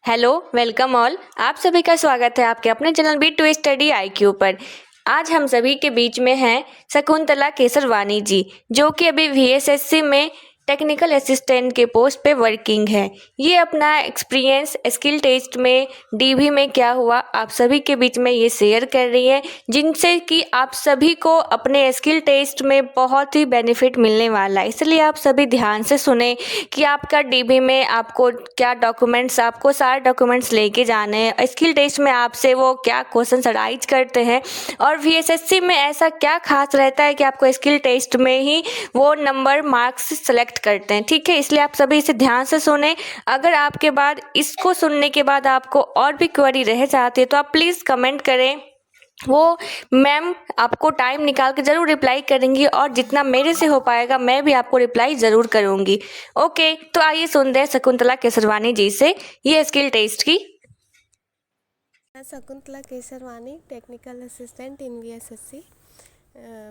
Hello, welcome all. आप सभी का स्वागत है आपके अपने channel beat to study IQ पर। आज हम सभी के बीच में हैं शकुंतला केसरवानी जी, जो कि अभी VSSC में टेक्निकल असिस्टेंट के पोस्ट पे वर्किंग है। ये अपना एक्सपीरियंस स्किल टेस्ट में DV में क्या हुआ आप सभी के बीच में ये शेयर कर रही है, जिनसे कि आप सभी को अपने स्किल टेस्ट में बहुत ही बेनिफिट मिलने वाला है। इसलिए आप सभी ध्यान से सुने कि आपका DV में आपको क्या डॉक्यूमेंट्स, आपको सारे डॉक्यूमेंट्स लेके जाने हैं। स्किल टेस्ट में आपसे वो क्या क्वेश्चन अराइज करते हैं और VSSC में ऐसा क्या खास रहता है कि आपको स्किल टेस्ट में ही वो नंबर मार्क्स सेलेक्ट करते हैं। ठीक है, इसलिए आप सभी इसे ध्यान से सुने। अगर आपके बाद इसको सुनने के बाद आपको और भी क्वेरी रह जाती है तो आप प्लीज़ कमेंट करें। वो मैम आपको टाइम निकाल के ज़रूर रिप्लाई करेंगी और जितना मेरे से हो पाएगा मैं भी आपको रिप्लाई ज़रूर करूँगी। ओके, तो आइए सुनते हैं शकुंतला केसरवानी जी से ये स्किल टेस्ट की। मैं Shakuntala Kesarwani, technical assistant in VSSC।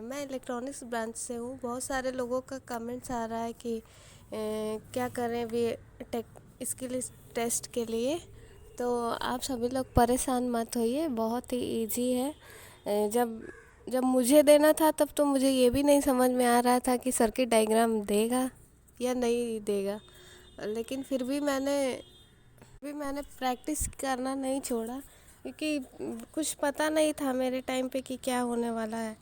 मैं इलेक्ट्रॉनिक्स ब्रांच से हूँ। बहुत सारे लोगों का कमेंट्स आ रहा है कि क्या करें स्किल टेस्ट के लिए। तो आप सभी लोग परेशान मत होइए, बहुत ही इजी है। जब जब मुझे देना था तब तो मुझे ये भी नहीं समझ में आ रहा था कि सर्किट डायग्राम देगा या नहीं देगा, लेकिन फिर भी मैंने प्रैक्टिस करना नहीं छोड़ा, क्योंकि कुछ पता नहीं था मेरे टाइम पे कि क्या होने वाला है।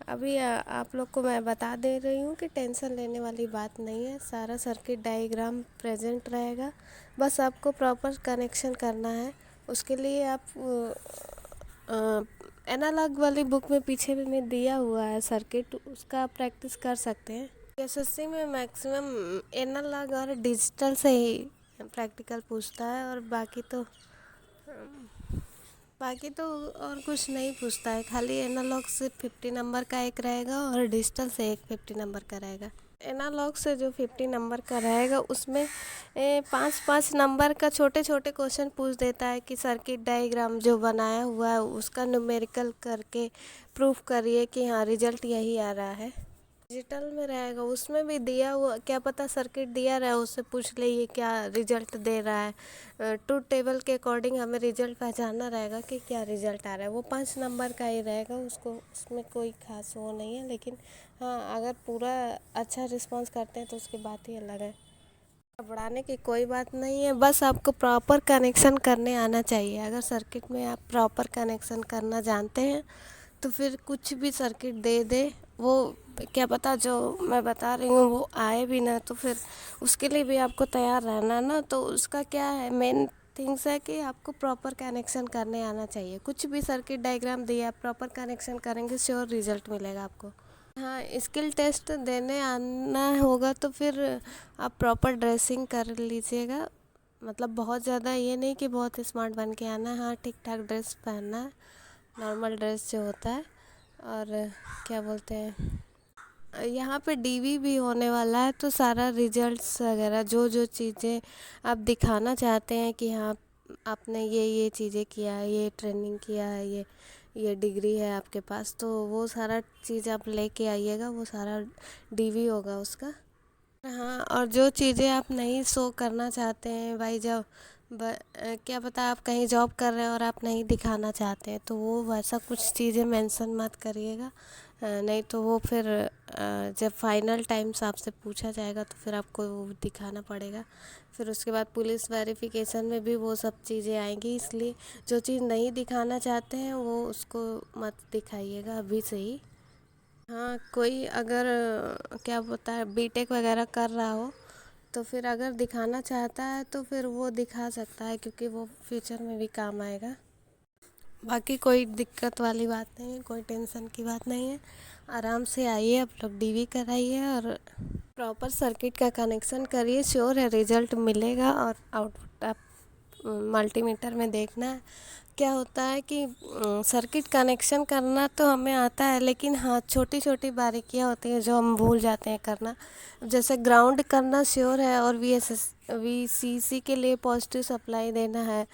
अभी आप लोग को मैं बता दे रही हूँ कि टेंशन लेने वाली बात नहीं है। सारा सर्किट डायग्राम प्रेजेंट रहेगा, बस आपको प्रॉपर कनेक्शन करना है। उसके लिए आप एनालॉग वाली बुक में पीछे में दिया हुआ है सर्किट, उसका आप प्रैक्टिस कर सकते हैं। SSC में मैक्सिमम एनालॉग और डिजिटल से ही प्रैक्टिकल पूछता है, और बाकी तो और कुछ नहीं पूछता है। खाली एनालॉग से 50 नंबर का एक रहेगा और डिजिटल से एक 50 नंबर का रहेगा। एनालॉग से जो 50 नंबर का रहेगा उसमें 5-5 नंबर का छोटे छोटे क्वेश्चन पूछ देता है कि सर्किट डायग्राम जो बनाया हुआ है उसका न्यूमेरिकल करके प्रूफ करिए कि हाँ रिजल्ट यही आ रहा है। डिजिटल में रहेगा, उसमें भी दिया हुआ, क्या पता सर्किट दिया रहा है उससे पूछ ले ये क्या रिजल्ट दे रहा है। ट्रूथ टेबल के अकॉर्डिंग हमें रिजल्ट पहचानना रहेगा कि क्या रिजल्ट आ रहा है। वो 5 नंबर का ही रहेगा, उसमें कोई खास वो नहीं है। लेकिन हाँ, अगर पूरा अच्छा रिस्पॉन्स करते हैं तो उसकी बात ही अलग है। घबराने की कोई बात नहीं है, बस आपको प्रॉपर कनेक्शन करने आना चाहिए। अगर सर्किट में आप प्रॉपर कनेक्शन करना जानते हैं तो फिर कुछ भी सर्किट दे वो क्या पता जो मैं बता रही हूँ वो आए भी ना, तो फिर उसके लिए भी आपको तैयार रहना ना। तो उसका क्या है, मेन थिंग्स है कि आपको प्रॉपर कनेक्शन करने आना चाहिए। कुछ भी सर्किट डायग्राम दिया, आप प्रॉपर कनेक्शन करेंगे, श्योर रिजल्ट मिलेगा आपको। हाँ, स्किल टेस्ट देने आना होगा तो फिर आप प्रॉपर ड्रेसिंग कर लीजिएगा। मतलब बहुत ज़्यादा ये नहीं कि बहुत स्मार्ट बन के आना है। हाँ, ठीक ठाक ड्रेस पहनना है, नॉर्मल ड्रेस जो होता है। और क्या बोलते हैं, यहाँ पे DV भी होने वाला है, तो सारा रिजल्ट्स वगैरह जो जो चीज़ें आप दिखाना चाहते हैं कि हाँ आपने ये चीज़ें किया है, ये ट्रेनिंग किया है, ये डिग्री है आपके पास, तो वो सारा चीज़ आप लेके आइएगा। वो सारा DV होगा उसका। हाँ, और जो चीज़ें आप नहीं शो करना चाहते हैं भाई, क्या पता आप कहीं जॉब कर रहे हैं और आप नहीं दिखाना चाहते हैं, तो वो वैसा कुछ चीज़ें मेंशन मत करिएगा। नहीं तो वो फिर जब फाइनल टाइम्स आपसे पूछा जाएगा तो फिर आपको वो दिखाना पड़ेगा। फिर उसके बाद पुलिस वेरिफिकेशन में भी वो सब चीज़ें आएंगी, इसलिए जो चीज़ नहीं दिखाना चाहते हैं वो उसको मत दिखाइएगा अभी से ही। हाँ, कोई अगर क्या होता है बीटेक वगैरह कर रहा हो तो फिर अगर दिखाना चाहता है तो फिर वो दिखा सकता है, क्योंकि वो फ्यूचर में भी काम आएगा। बाकी कोई दिक्कत वाली बात नहीं है, कोई टेंशन की बात नहीं है। आराम से आइए, आप लोग DV कराइए और प्रॉपर सर्किट का कनेक्शन करिए, श्योर है रिजल्ट मिलेगा। और आउटपुट आप मल्टीमीटर में देखना है। क्या होता है कि सर्किट कनेक्शन करना तो हमें आता है, लेकिन हाँ छोटी छोटी बारीकियाँ होती हैं जो हम भूल जाते हैं करना। जैसे ग्राउंड करना श्योर है, और VCC के लिए पॉजिटिव सप्लाई देना है,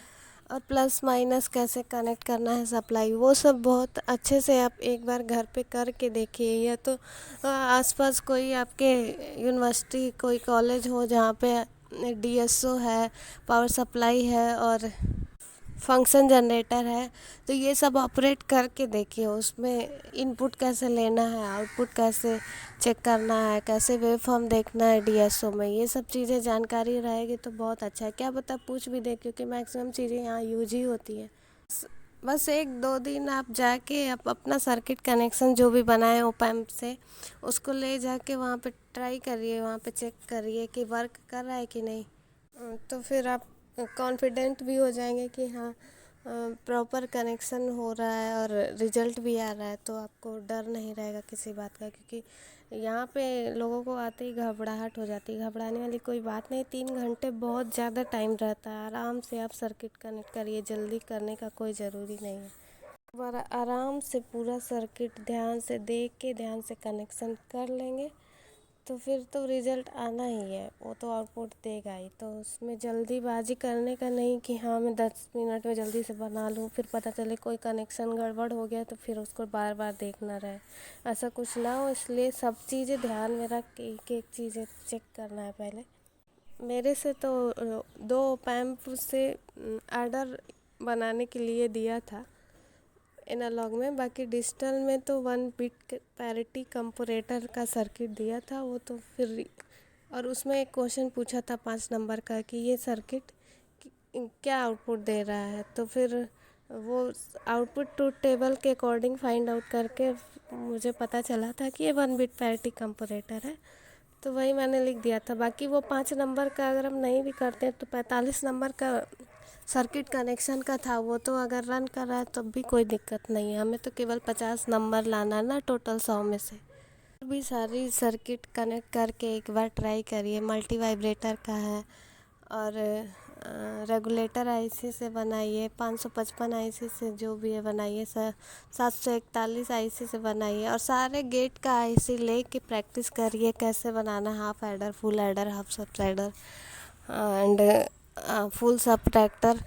और प्लस माइनस कैसे कनेक्ट करना है सप्लाई, वो सब बहुत अच्छे से आप एक बार घर पे करके देखिए। या तो आसपास कोई आपके यूनिवर्सिटी कोई कॉलेज हो जहाँ पे डीएसओ है, पावर सप्लाई है और फंक्शन जनरेटर है। तो ये सब ऑपरेट करके देखिए, उसमें इनपुट कैसे लेना है, आउटपुट कैसे चेक करना है, कैसे वेव फॉर्म देखना है डीएसओ में, ये सब चीज़ें जानकारी रहेगी तो बहुत अच्छा है। क्या पता पूछ भी दे, क्योंकि मैक्सिमम चीज़ें यहाँ यूज ही होती है। बस 1-2 दिन आप जाके आप अपना सर्किट कनेक्शन जो भी बनाए ओप एम्प से, उसको ले जाके वहाँ पे ट्राई करिए, वहाँ पे चेक करिए कि वर्क कर रहा है कि नहीं। तो फिर आप कॉन्फिडेंट भी हो जाएंगे कि हाँ प्रॉपर कनेक्शन हो रहा है और रिजल्ट भी आ रहा है, तो आपको डर नहीं रहेगा किसी बात का। क्योंकि यहाँ पे लोगों को आते ही घबराहट हो जाती है। घबराने वाली कोई बात नहीं, 3 घंटे बहुत ज़्यादा टाइम रहता है। आराम से आप सर्किट कनेक्ट करिए, जल्दी करने का कोई ज़रूरी नहीं है। बड़ा आराम से पूरा सर्किट ध्यान से देख के ध्यान से कनेक्शन कर लेंगे तो फिर तो रिज़ल्ट आना ही है, वो तो आउटपुट देगा ही। तो उसमें जल्दीबाजी करने का नहीं कि हाँ मैं 10 मिनट में जल्दी से बना लूँ, फिर पता चले कोई कनेक्शन गड़बड़ हो गया तो फिर उसको बार बार देखना रहे, ऐसा कुछ ना हो। इसलिए सब चीज़ें ध्यान में रख के एक एक चीज़ें चेक करना है पहले। मेरे से तो 2 पैम्प से आर्डर बनाने के लिए दिया था एनालॉग में, बाकी डिजिटल में तो 1 बिट पैरिटी कंपैरेटर का सर्किट दिया था वो तो फिर। और उसमें एक क्वेश्चन पूछा था 5 नंबर का कि ये सर्किट क्या आउटपुट दे रहा है। तो फिर वो आउटपुट ट्रूथ टेबल के अकॉर्डिंग फाइंड आउट करके मुझे पता चला था कि ये 1 बिट पैरिटी कंपैरेटर है, तो वही मैंने लिख दिया था। बाकी वो 5 नंबर का अगर हम नहीं भी करते तो 45 नंबर का सर्किट कनेक्शन का था, वो तो अगर रन कर रहा है तब भी कोई दिक्कत नहीं है। हमें तो केवल 50 नंबर लाना है ना टोटल 100 में से। भी सारी सर्किट कनेक्ट करके एक बार ट्राई करिए। मल्टी वाइब्रेटर का है और रेगुलेटर आईसी से बनाइए, 555 आईसी से जो भी है बनाइए, 741 आईसी से बनाइए और सारे गेट का आईसी ले के प्रैक्टिस करिए कैसे बनाना, half adder, full adder, half subtractor and full subtractor.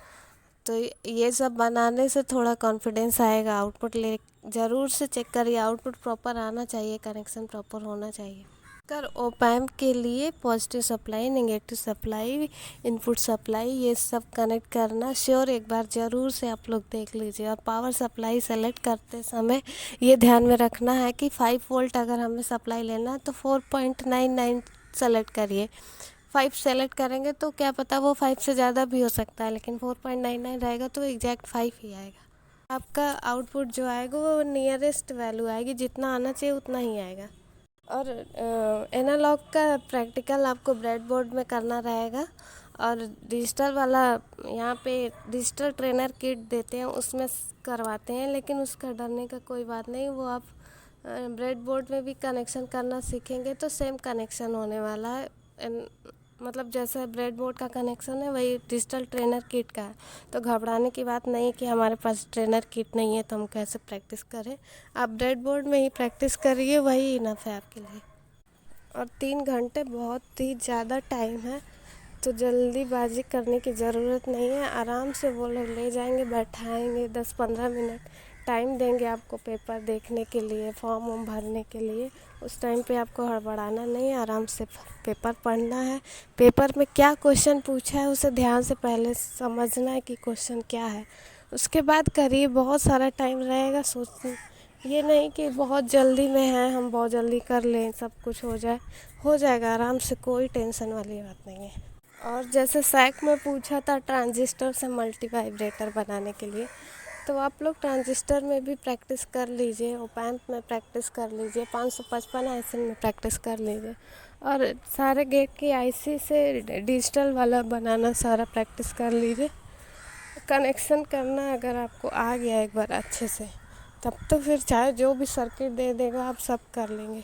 तो ये सब बनाने से थोड़ा कॉन्फिडेंस आएगा। आउटपुट ले ज़रूर से चेक करिए, आउटपुट प्रॉपर आना चाहिए, कनेक्शन प्रॉपर होना चाहिए। कर ओप एम्प के लिए positive supply, negative supply, input supply ये सब कनेक्ट करना श्योर एक बार ज़रूर से आप लोग देख लीजिए। और पावर सप्लाई सेलेक्ट करते समय ये ध्यान में रखना है कि 5 वोल्ट अगर हमें सप्लाई लेना है तो 4.99 सेलेक्ट करिए। 5 सेलेक्ट करेंगे तो क्या पता वो 5 से ज़्यादा भी हो सकता है, लेकिन 4.99 रहेगा तो एग्जैक्ट 5 ही आएगा। आपका आउटपुट जो आएगा वो नियरेस्ट वैल्यू आएगी, जितना आना चाहिए उतना ही आएगा। और एनालॉग का प्रैक्टिकल आपको ब्रेड बोर्ड में करना रहेगा और डिजिटल वाला यहाँ पे डिजिटल ट्रेनर किट देते हैं उसमें करवाते हैं, लेकिन उसका डरने का कोई बात नहीं। वो आप ब्रेड बोर्ड में भी कनेक्शन करना सीखेंगे तो सेम कनेक्शन होने वाला है। मतलब जैसा ब्रेड बोर्ड का कनेक्शन है वही डिजिटल ट्रेनर किट का है। तो घबराने की बात नहीं कि हमारे पास ट्रेनर किट नहीं है तो हम कैसे प्रैक्टिस करें। आप ब्रेड बोर्ड में ही प्रैक्टिस करिए, वही इनफ है आपके लिए। और 3 घंटे बहुत ही ज़्यादा टाइम है, तो जल्दीबाजी करने की ज़रूरत नहीं है। आराम से वो लोग ले जाएंगे, बैठाएंगे, 10-15 मिनट टाइम देंगे आपको पेपर देखने के लिए, फॉर्म वॉर्म भरने के लिए। उस टाइम पे आपको हड़बड़ाना नहीं है, आराम से पेपर पढ़ना है। पेपर में क्या क्वेश्चन पूछा है उसे ध्यान से पहले समझना है कि क्वेश्चन क्या है, उसके बाद करिए। बहुत सारा टाइम रहेगा, सोच ये नहीं कि बहुत जल्दी में है हम बहुत जल्दी कर लें, सब कुछ हो जाएगा आराम से, कोई टेंशन वाली बात नहीं है। और जैसे सैक में पूछा था ट्रांजिस्टर से मल्टी वाइब्रेटर बनाने के लिए, तो आप लोग ट्रांजिस्टर में भी प्रैक्टिस कर लीजिए, ओप एम्प में प्रैक्टिस कर लीजिए, 555 आईसी में प्रैक्टिस कर लीजिए और सारे गेट की आईसी से डिजिटल वाला बनाना सारा प्रैक्टिस कर लीजिए। कनेक्शन करना अगर आपको आ गया एक बार अच्छे से, तब तो फिर चाहे जो भी सर्किट दे देगा आप सब कर लेंगे।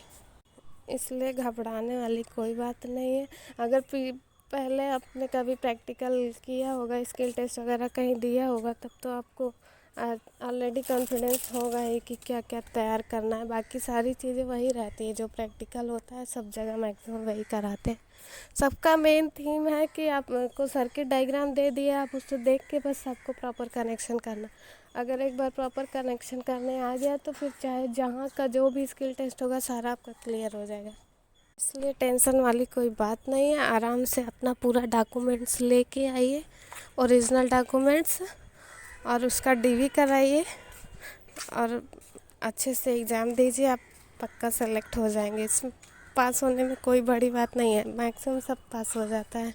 इसलिए घबराने वाली कोई बात नहीं है। अगर पहले आपने कभी प्रैक्टिकल किया होगा, स्किल टेस्ट वगैरह कहीं दिया होगा, तब तो आपको ऑलरेडी कॉन्फिडेंस होगा ही कि क्या क्या तैयार करना है। बाकी सारी चीज़ें वही रहती है जो प्रैक्टिकल होता है, सब जगह मैक्सिमम वही कराते हैं। सबका मेन थीम है कि आपको सर्किट डायग्राम दे दिया, आप उससे देख के बस आपको प्रॉपर कनेक्शन करना। अगर एक बार प्रॉपर कनेक्शन करने आ गया तो फिर चाहे जहाँ का जो भी स्किल टेस्ट होगा सारा आपका क्लियर हो जाएगा। इसलिए टेंशन वाली कोई बात नहीं है। आराम से अपना पूरा डॉक्यूमेंट्स लेके आइए, ओरिजिनल डॉक्यूमेंट्स, और उसका डीवी कराइए और अच्छे से एग्ज़ाम दीजिए। आप पक्का सेलेक्ट हो जाएंगे। इसमें पास होने में कोई बड़ी बात नहीं है, मैक्सिमम सब पास हो जाता है।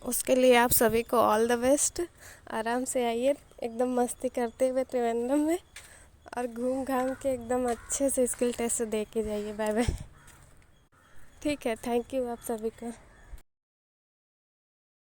उसके लिए आप सभी को ऑल द बेस्ट। आराम से आइए एकदम मस्ती करते हुए त्रिवेंद्रम में, और घूम घाम के एकदम अच्छे से स्किल टेस्ट दे के जाइए। Bye bye. ठीक है, थैंक यू आप सभी का।